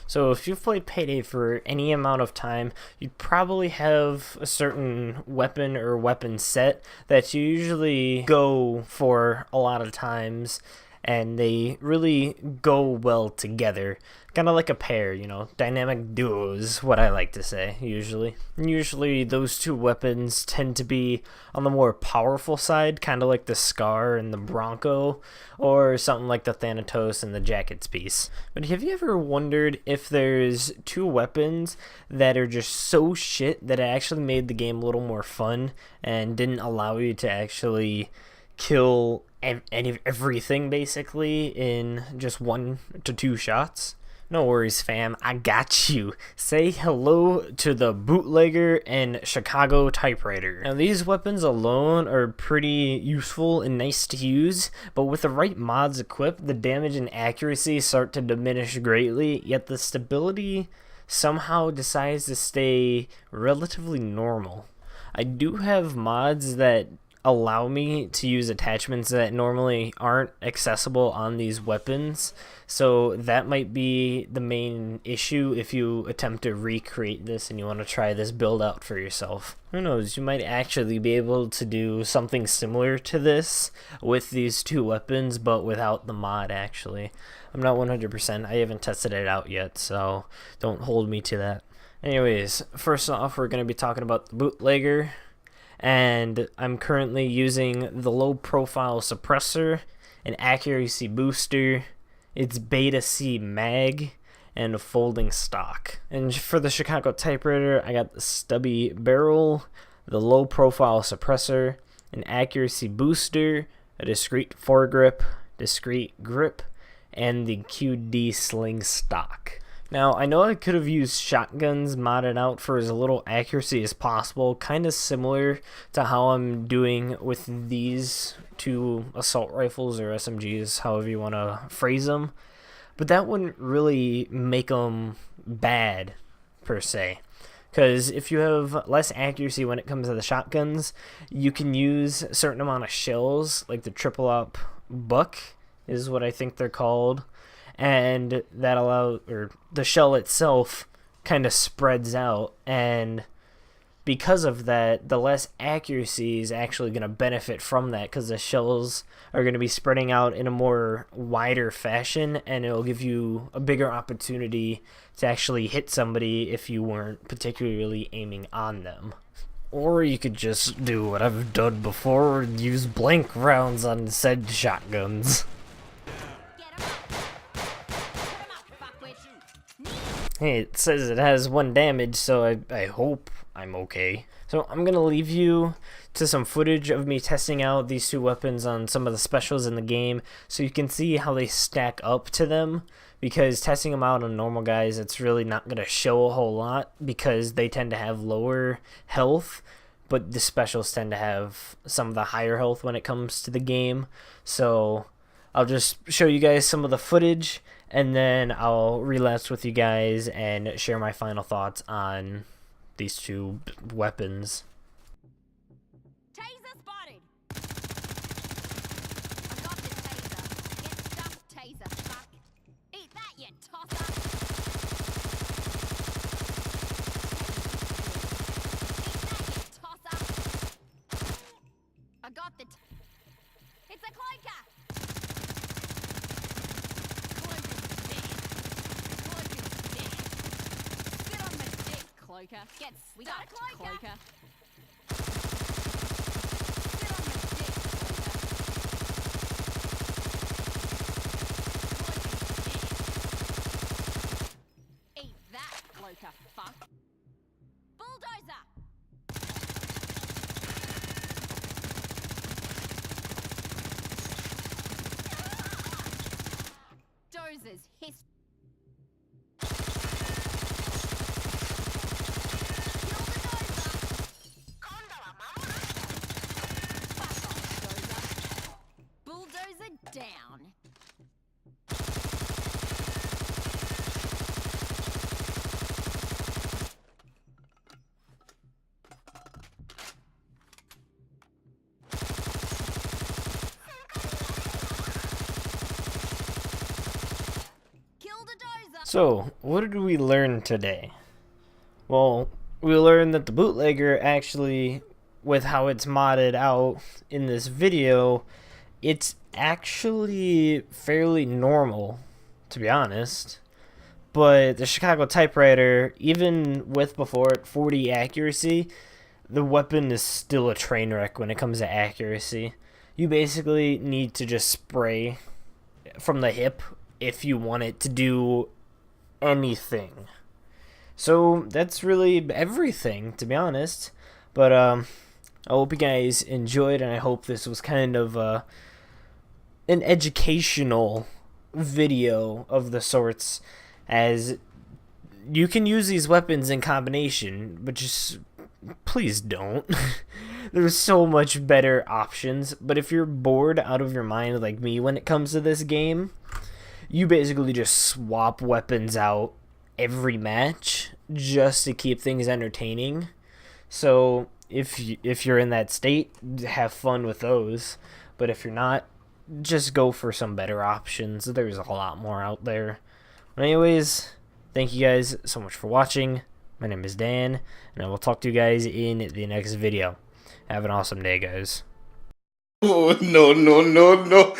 So if you've played Payday for any amount of time, you probably have a certain weapon or weapon set that you usually go for a lot of times, and they really go well together. Kind of like a pair, dynamic duos, what I like to say, usually. Usually those two weapons tend to be on the more powerful side, kind of like the Scar and the Bronco, or something like the Thanatos and the Jackets piece. But have you ever wondered if there's two weapons that are just so shit that it actually made the game a little more fun and didn't allow you to actually kill everything basically in just 1 to 2 shots? No worries, fam. I got you. Say hello to the bootlegger and Chicago typewriter. Now, these weapons alone are pretty useful and nice to use, but with the right mods equipped, the damage and accuracy start to diminish greatly, yet the stability somehow decides to stay relatively normal. I do have mods that allow me to use attachments that normally aren't accessible on these weapons, so that might be the main issue if you attempt to recreate this and you want to try this build out for yourself. Who knows, you might actually be able to do something similar to this with these two weapons, but without the mod actually. I'm not 100%, I haven't tested it out yet, so don't hold me to that. Anyways, first off, we're going to be talking about the bootlegger, and I'm currently using the low profile suppressor, an accuracy booster, its beta C mag, and a folding stock. And for the Chicago typewriter, I got the stubby barrel, the low profile suppressor, an accuracy booster, a discrete foregrip, discrete grip, and the QD sling stock. Now, I know I could have used shotguns modded out for as little accuracy as possible, kind of similar to how I'm doing with these two assault rifles or SMGs, however you want to phrase them, but that wouldn't really make them bad, per se. Because if you have less accuracy when it comes to the shotguns, you can use a certain amount of shells, like the triple up buck is what I think they're called, and that or the shell itself kind of spreads out, and because of that, the less accuracy is actually going to benefit from that, because the shells are going to be spreading out in a more wider fashion, and it'll give you a bigger opportunity to actually hit somebody if you weren't particularly aiming on them. Or you could just do what I've done before and use blank rounds on said shotguns. Hey, it says it has 1 damage, so I hope I'm okay. So I'm going to leave you to some footage of me testing out these two weapons on some of the specials in the game, so you can see how they stack up to them, because testing them out on normal guys, it's really not going to show a whole lot, because they tend to have lower health, but the specials tend to have some of the higher health when it comes to the game. So I'll just show you guys some of the footage, and then I'll relapse with you guys and share my final thoughts on these two weapons. Taser spotted! I got the taser. Get stuffed, taser, fuck. Eat that, you tosser! Eat that, you tosser! I got the it's a cloaker! Cloaker. Get we got a cloaker. Sit on the dick, cloaker. Eat that, cloaker, fuck. Bulldozer! Dozers, hiss. Down. So, what did we learn today? Well, we learned that the bootlegger actually, with how it's modded out in this video, it's actually fairly normal, to be honest. But the Chicago typewriter, even with before at 40 accuracy, the weapon is still a train wreck when it comes to accuracy. You basically need to just spray from the hip if you want it to do anything. So that's really everything, to be honest. But I hope you guys enjoyed, and I hope this was kind of an educational video of the sorts, as you can use these weapons in combination, but just please don't. There's so much better options, but if you're bored out of your mind like me when it comes to this game, you basically just swap weapons out every match just to keep things entertaining. So if you're in that state, have fun with those. But if you're not, just go for some better options. There's a lot more out there. But anyways, thank you guys so much for watching. My name is Dan, and I will talk to you guys in the next video. Have an awesome day, guys. Oh, no, no, no, no.